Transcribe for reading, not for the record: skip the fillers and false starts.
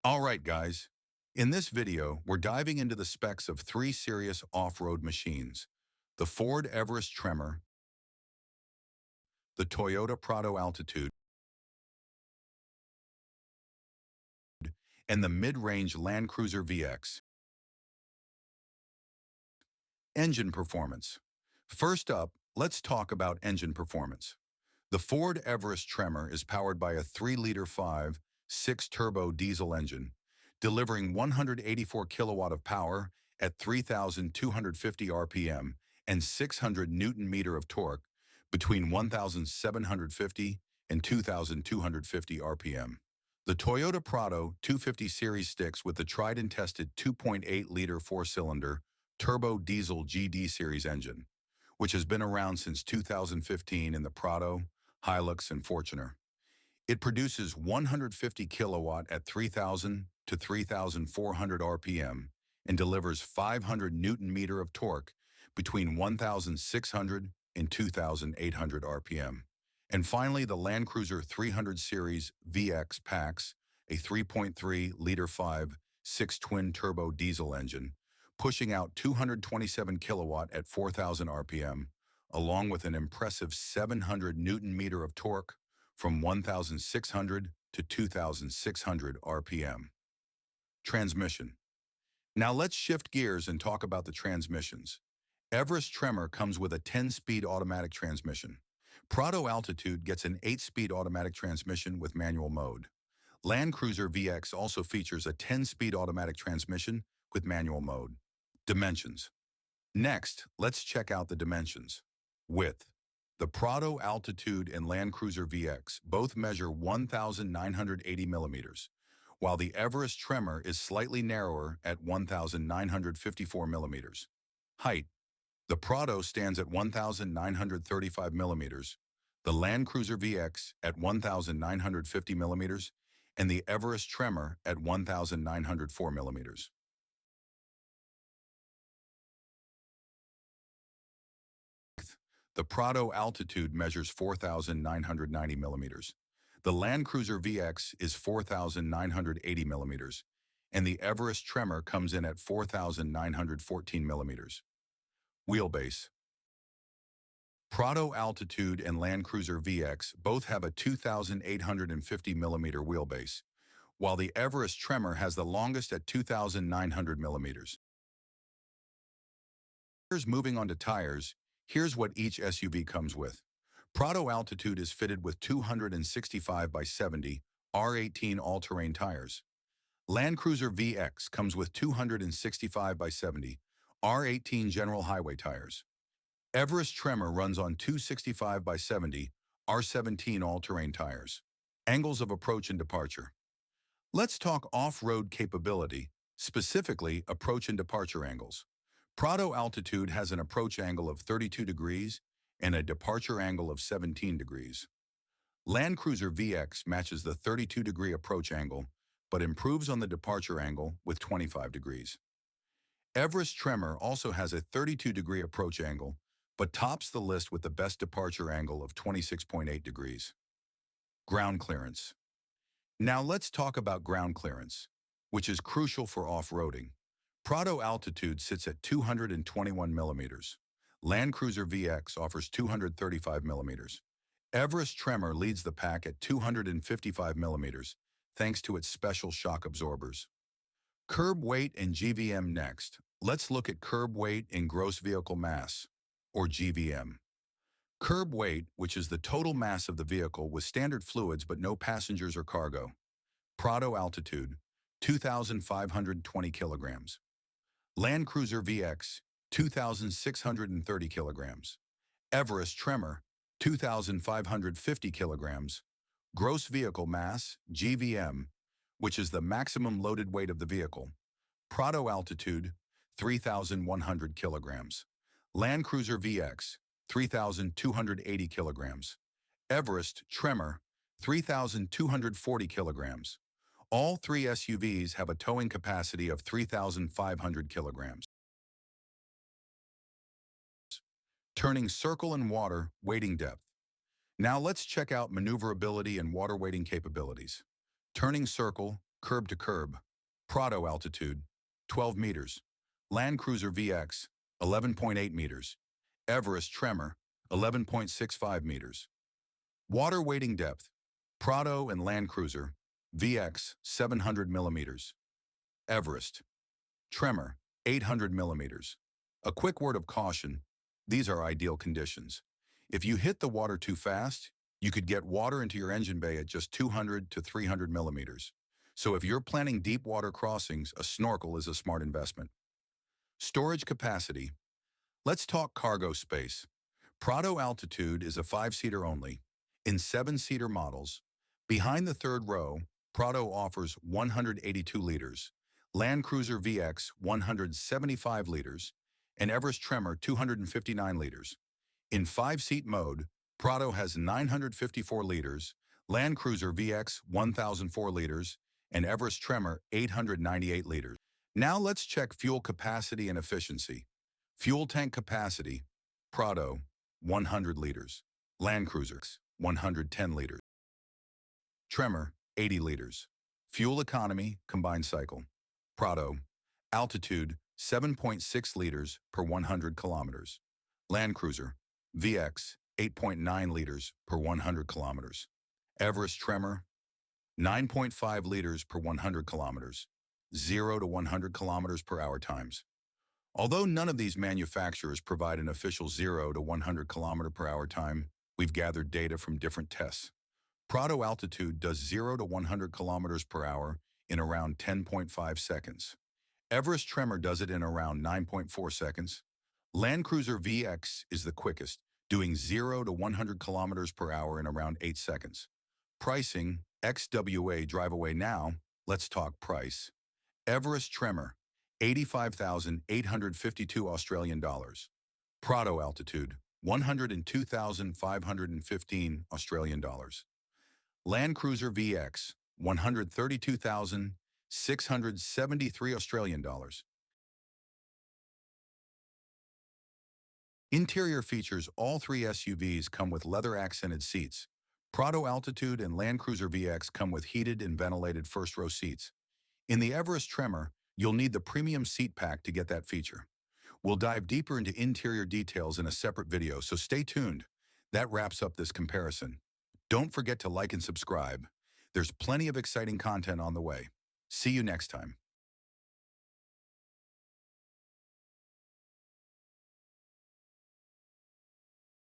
All right, guys. In this video, we're diving into the specs of three serious off-road machines: the Ford Everest Tremor, the Toyota Prado Altitude, and the mid-range LandCruiser VX. Engine performance. First up, let's talk about engine performance. The Ford Everest Tremor is powered by a 3-liter 5.6 turbo diesel engine, delivering 184 kilowatt of power at 3,250 RPM and 600 Newton-meter of torque between 1,750 and 2,250 RPM. The Toyota Prado 250 series sticks with the tried-and-tested 2.8-liter 4-cylinder turbo diesel GD series engine, which has been around since 2015 in the Prado, Hilux, and Fortuner. It produces 150 kilowatt at 3,000 to 3,400 RPM and delivers 500 Newton-meter of torque between 1,600 and 2,800 RPM. And finally, the LandCruiser 300 Series VX packs a 3.3-liter 5.6 twin-turbo diesel engine, pushing out 227 kilowatt at 4,000 RPM, along with an impressive 700 Newton-meter of torque from 1,600 to 2,600 RPM. Transmission. Now let's shift gears and talk about the transmissions. Everest Tremor comes with a 10-speed automatic transmission. Prado Altitude gets an 8-speed automatic transmission with manual mode. LandCruiser VX also features a 10-speed automatic transmission with manual mode. Dimensions. Next, let's check out the dimensions. Width. The Prado Altitude and LandCruiser VX both measure 1,980 millimeters, while the Everest Tremor is slightly narrower at 1,954 millimeters. Height. The Prado stands at 1,935 millimeters, the LandCruiser VX at 1,950 millimeters, and the Everest Tremor at 1,904 millimeters. The Prado Altitude measures 4,990 millimeters. The LandCruiser VX is 4,980 millimeters, and the Everest Tremor comes in at 4,914 millimeters. Wheelbase. Prado Altitude and LandCruiser VX both have a 2,850 millimeter wheelbase, while the Everest Tremor has the longest at 2,900 millimeters. Moving on to tires, here's what each SUV comes with. Prado Altitude is fitted with 265 by 70 R18 all-terrain tires. LandCruiser VX comes with 265 by 70 R18 general highway tires. Everest Tremor runs on 265 by 70 R17 all-terrain tires. Angles of approach and departure. Let's talk off-road capability, specifically approach and departure angles. Prado Altitude has an approach angle of 32 degrees and a departure angle of 17 degrees. LandCruiser VX matches the 32-degree approach angle, but improves on the departure angle with 25 degrees. Everest Tremor also has a 32-degree approach angle, but tops the list with the best departure angle of 26.8 degrees. Ground clearance. Now let's talk about ground clearance, which is crucial for off-roading. Prado Altitude sits at 221 millimeters. LandCruiser VX offers 235 millimeters. Everest Tremor leads the pack at 255 millimeters, thanks to its special shock absorbers. Curb weight and GVM next. Let's look at curb weight and gross vehicle mass, or GVM. Curb weight, which is the total mass of the vehicle with standard fluids but no passengers or cargo. Prado Altitude, 2,520 kilograms. LandCruiser VX, 2,630 kilograms. Everest Tremor, 2,550 kilograms. Gross vehicle mass, GVM, which is the maximum loaded weight of the vehicle. Prado Altitude, 3,100 kilograms. LandCruiser VX, 3,280 kilograms. Everest Tremor, 3,240 kilograms. All three SUVs have a towing capacity of 3,500 kilograms. Turning circle and water, wading depth. Now let's check out maneuverability and water wading capabilities. Turning circle, curb to curb. Prado Altitude, 12 meters. LandCruiser VX, 11.8 meters. Everest Tremor, 11.65 meters. Water wading depth. Prado and LandCruiser VX, 700 millimeters. Everest Tremor, 800 millimeters. A quick word of caution, these are ideal conditions. If you hit the water too fast, you could get water into your engine bay at just 200 to 300 millimeters. So if you're planning deep water crossings, a snorkel is a smart investment. Storage capacity. Let's talk cargo space. Prado Altitude is a 5-seater only, in 7-seater models. Behind the third row, Prado offers 182 liters, LandCruiser VX 175 liters, and Everest Tremor 259 liters. In 5-seat mode, Prado has 954 liters, LandCruiser VX 1004 liters, and Everest Tremor 898 liters. Now let's check fuel capacity and efficiency. Fuel tank capacity, Prado 100 liters, LandCruiser 110 liters, Tremor 80 liters. Fuel economy, combined cycle, Prado Altitude 7.6 liters per 100 kilometers, LandCruiser VX 8.9 liters per 100 kilometers, Everest Tremor 9.5 liters per 100 kilometers, 0 to 100 kilometers per hour times. Although none of these manufacturers provide an official 0 to 100 kilometer per hour time, we've gathered data from different tests. Prado Altitude does 0 to 100 kilometers per hour in around 10.5 seconds. Everest Tremor does it in around 9.4 seconds. LandCruiser VX is the quickest, doing 0 to 100 kilometers per hour in around 8 seconds. Pricing, XWA drive away now, let's talk price. Everest Tremor, 85,852 Australian dollars. Prado Altitude, 102,515 Australian dollars. LandCruiser VX, 132,673 Australian dollars. Interior features. All three SUVs come with leather-accented seats. Prado Altitude and LandCruiser VX come with heated and ventilated first-row seats. In the Everest Tremor, you'll need the premium seat pack to get that feature. We'll dive deeper into interior details in a separate video, so stay tuned. That wraps up this comparison. Don't forget to like and subscribe. There's plenty of exciting content on the way. See you next time.